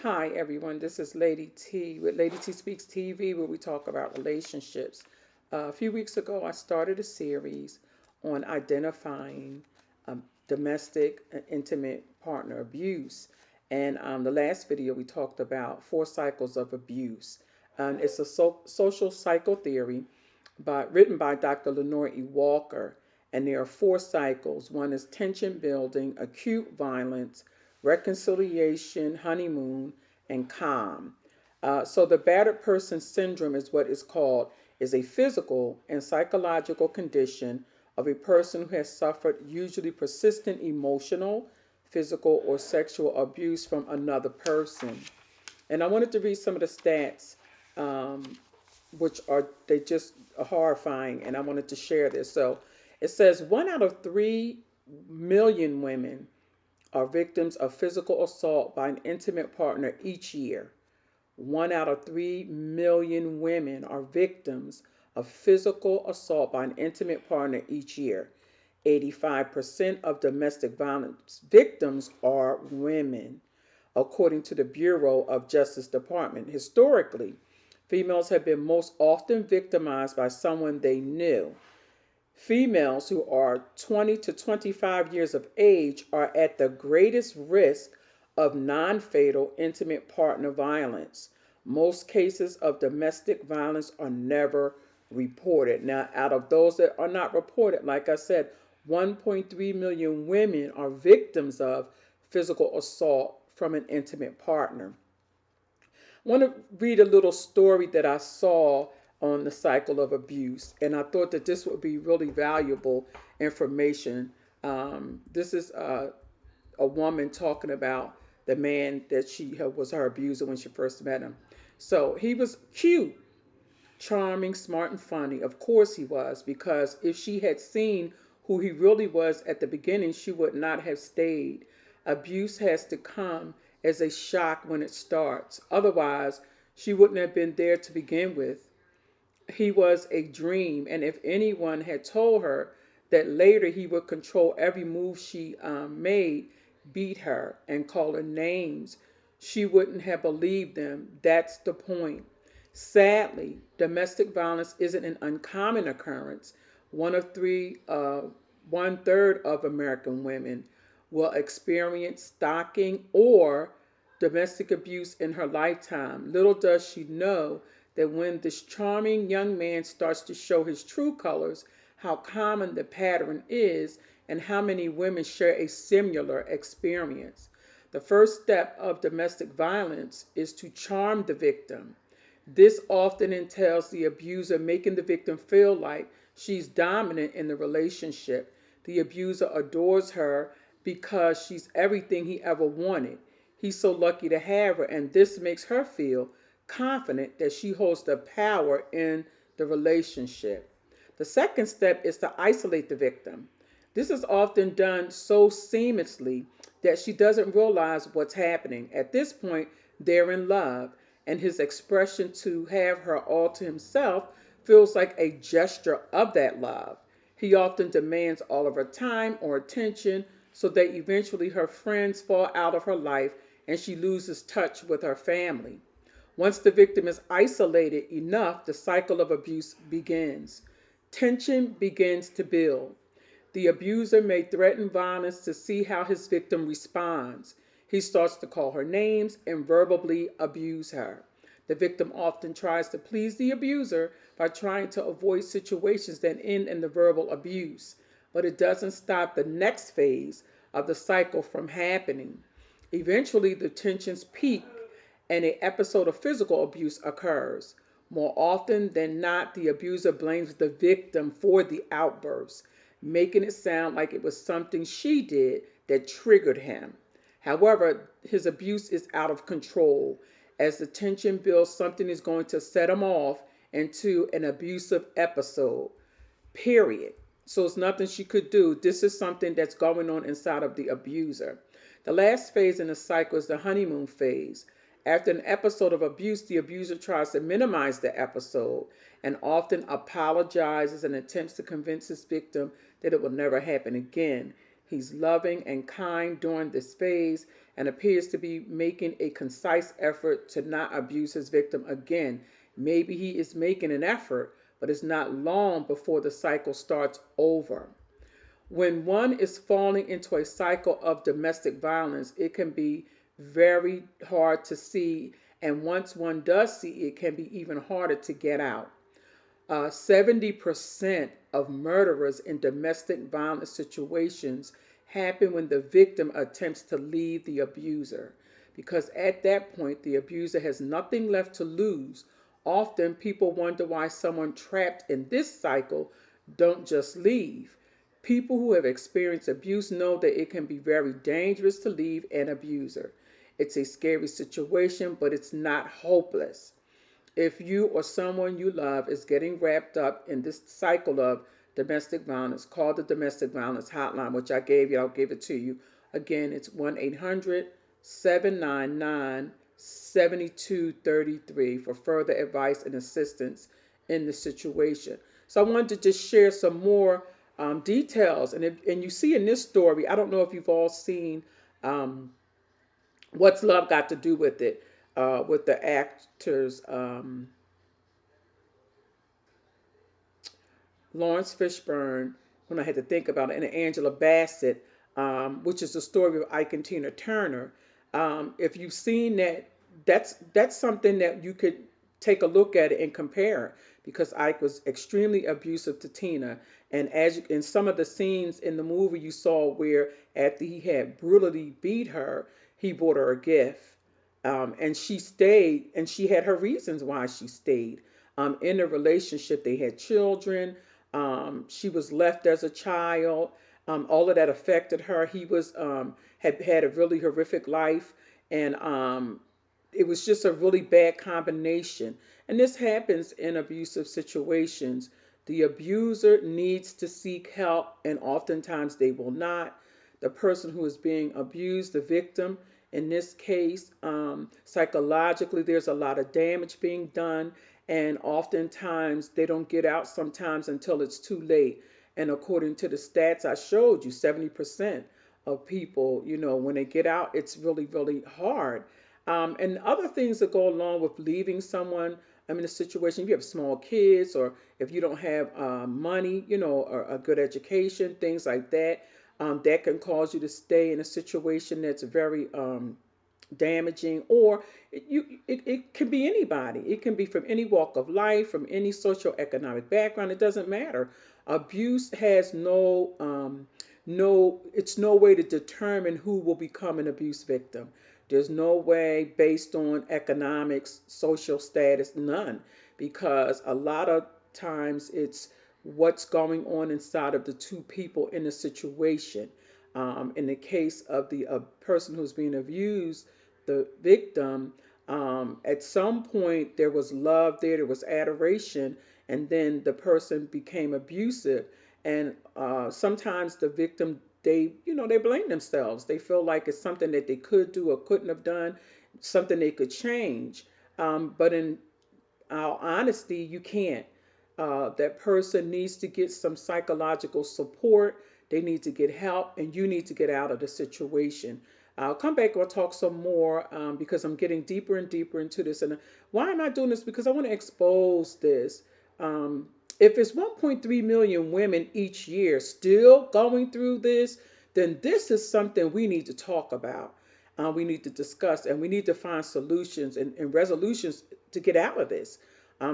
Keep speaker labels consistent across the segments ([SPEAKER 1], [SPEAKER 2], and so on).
[SPEAKER 1] Hi, everyone. This is Lady T with Lady T Speaks TV, where we talk about relationships. A few weeks ago, I started a series on identifying domestic and intimate partner abuse. And the last video, we talked about 4 cycles of abuse. And it's a social psychotheory written by Dr. Lenore E. Walker. And there are 4 cycles. One is tension building, acute violence, reconciliation, honeymoon, and calm. So the battered person syndrome is what is called is a physical and psychological condition of a person who has suffered usually persistent emotional, physical, or sexual abuse from another person. And I wanted to read some of the stats, um, which are they just horrifying, and I wanted to share this. So it says 1 out of 3 million women are victims of physical assault by an intimate partner each year. 1 out of 3 million women are victims of physical assault by an intimate partner each year. 85% of domestic violence victims are women, according to the Bureau of Justice Department. Historically, females have been most often victimized by someone they knew. Females who are 20 to 25 years of age are at the greatest risk of non fatal intimate partner violence. Most cases of domestic violence are never reported. Now, out of those that are not reported, like I said, 1.3 million women are victims of physical assault from an intimate partner. I want to read a little story that I saw on the cycle of abuse, and I thought that this would be really valuable information. This is a woman talking about the man that was her abuser when she first met him. So he was cute, charming, smart, and funny. Of course he was, because if she had seen who he really was at the beginning, she would not have stayed. Abuse has to come as a shock when it starts. Otherwise, she wouldn't have been there to begin with. He was a dream, and if anyone had told her that later he would control every move she made, beat her, and call her names, she wouldn't have believed them. That's the point. Sadly, domestic violence isn't an uncommon occurrence. One of three, 1/3 of American women will experience stalking or domestic abuse in her lifetime. Little does she know that when this charming young man starts to show his true colors, how common the pattern is and how many women share a similar experience. The first step of domestic violence is to charm the victim. This often entails the abuser making the victim feel like she's dominant in the relationship. The abuser adores her because she's everything he ever wanted. He's so lucky to have her, and this makes her feel confident that she holds the power in the relationship. The second step is to isolate the victim. This is often done so seamlessly that she doesn't realize what's happening. At this point, they're in love, and his expression to have her all to himself feels like a gesture of that love. He often demands all of her time or attention so that eventually her friends fall out of her life and she loses touch with her family. Once the victim is isolated enough, the cycle of abuse begins. Tension begins to build. The abuser may threaten violence to see how his victim responds. He starts to call her names and verbally abuse her. The victim often tries to please the abuser by trying to avoid situations that end in the verbal abuse, but it doesn't stop the next phase of the cycle from happening. Eventually, the tensions peak and an episode of physical abuse occurs. More often than not, the abuser blames the victim for the outburst, making it sound like it was something she did that triggered him. However, his abuse is out of control. As the tension builds, something is going to set him off into an abusive episode, period. So it's nothing she could do. This is something that's going on inside of the abuser. The last phase in the cycle is the honeymoon phase. After an episode of abuse, the abuser tries to minimize the episode and often apologizes and attempts to convince his victim that it will never happen again. He's loving and kind during this phase and appears to be making a concise effort to not abuse his victim again. Maybe he is making an effort, but it's not long before the cycle starts over. When one is falling into a cycle of domestic violence, it can be very hard to see. And once one does see it, can be even harder to get out. 70% of murderers in domestic violence situations happen when the victim attempts to leave the abuser. Because at that point, the abuser has nothing left to lose. Often, people wonder why someone trapped in this cycle don't just leave. People who have experienced abuse know that it can be very dangerous to leave an abuser. It's a scary situation, but it's not hopeless. If you or someone you love is getting wrapped up in this cycle of domestic violence, call the domestic violence hotline, which I gave you. I'll give it to you. Again, it's 1-800-799-7233 for further advice and assistance in the situation. So I wanted to just share some more details. And you see in this story, I don't know if you've all seen um, What's Love Got to Do with It, with the actors Lawrence Fishburne, when I had to think about it, and Angela Bassett, which is the story of Ike and Tina Turner. If you've seen that, that's something that you could take a look at it and compare, because Ike was extremely abusive to Tina, and in some of the scenes in the movie you saw where after he had brutally beat her, he bought her a gift, and she stayed, and she had her reasons why she stayed. In a relationship, they had children. She was left as a child. All of that affected her. He was had had a really horrific life, and it was just a really bad combination. And this happens in abusive situations. The abuser needs to seek help, and oftentimes they will not. The person who is being abused, the victim, in this case, psychologically, there's a lot of damage being done, and oftentimes they don't get out sometimes until it's too late. And according to the stats I showed you, 70% of people, when they get out, it's really, really hard. And other things that go along with leaving someone. I mean, a situation, if you have small kids, or if you don't have money, or a good education, things like that, that can cause you to stay in a situation that's very damaging. Or it can be anybody. It can be from any walk of life, from any socioeconomic background. It doesn't matter. Abuse has it's no way to determine who will become an abuse victim. There's no way based on economics, social status, none, because a lot of times it's what's going on inside of the two people in a situation. In the case of the person who's being abused, the victim, at some point there was love there was adoration, and then the person became abusive. And sometimes the victim, they blame themselves. They feel like it's something that they could do or couldn't have done, something they could change. But in our honesty, you can't. That person needs to get some psychological support. They need to get help, and you need to get out of the situation. I'll come back and I'll talk some more, because I'm getting deeper and deeper into this. And why am I doing this? Because I want to expose this. If it's 1.3 million women each year still going through this, then this is something we need to talk about. We need to discuss, and we need to find solutions and resolutions to get out of this,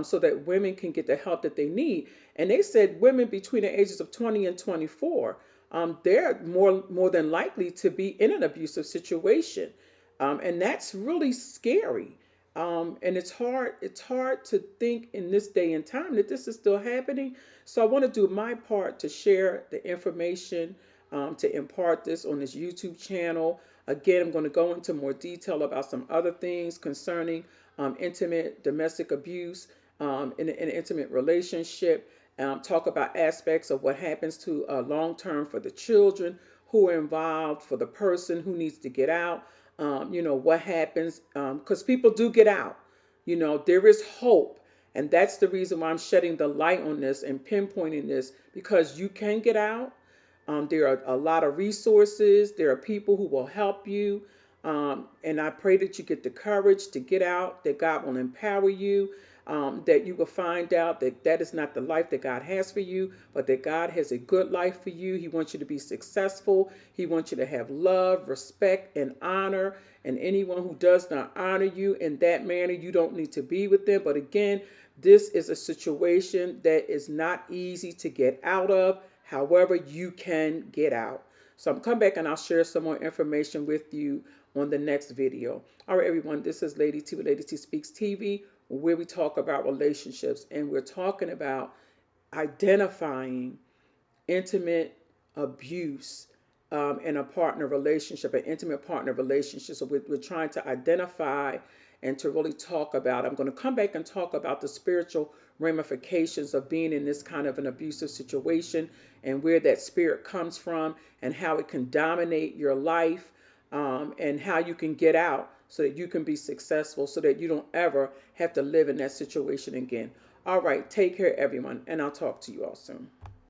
[SPEAKER 1] so that women can get the help that they need. And they said women between the ages of 20 and 24, they're more than likely to be in an abusive situation, and that's really scary. And it's hard to think in this day and time that this is still happening. So I want to do my part to share the information, to impart this on this YouTube channel. Again, I'm going to go into more detail about some other things concerning intimate domestic abuse, in an intimate relationship. Talk about aspects of what happens to long term for the children who are involved, for the person who needs to get out. What happens, because people do get out. There is hope. And that's the reason why I'm shedding the light on this and pinpointing this, because you can get out. There are a lot of resources. There are people who will help you. And I pray that you get the courage to get out, that God will empower you, that you will find out that that is not the life that God has for you, but that God has a good life for you. He wants you to be successful. He wants you to have love, respect, and honor. And anyone who does not honor you in that manner, you don't need to be with them. But again, this is a situation that is not easy to get out of. However, you can get out. So I'm come back and I'll share some more information with you on the next video. All right, everyone, this is Lady T with Lady T Speaks TV, where we talk about relationships, and we're talking about identifying intimate abuse in a partner relationship, an intimate partner relationship. So we're trying to identify and to really talk about. I'm going to come back and talk about the spiritual ramifications of being in this kind of an abusive situation and where that spirit comes from and how it can dominate your life, and how you can get out so that you can be successful, so that you don't ever have to live in that situation again. All right, take care, everyone, and I'll talk to you all soon.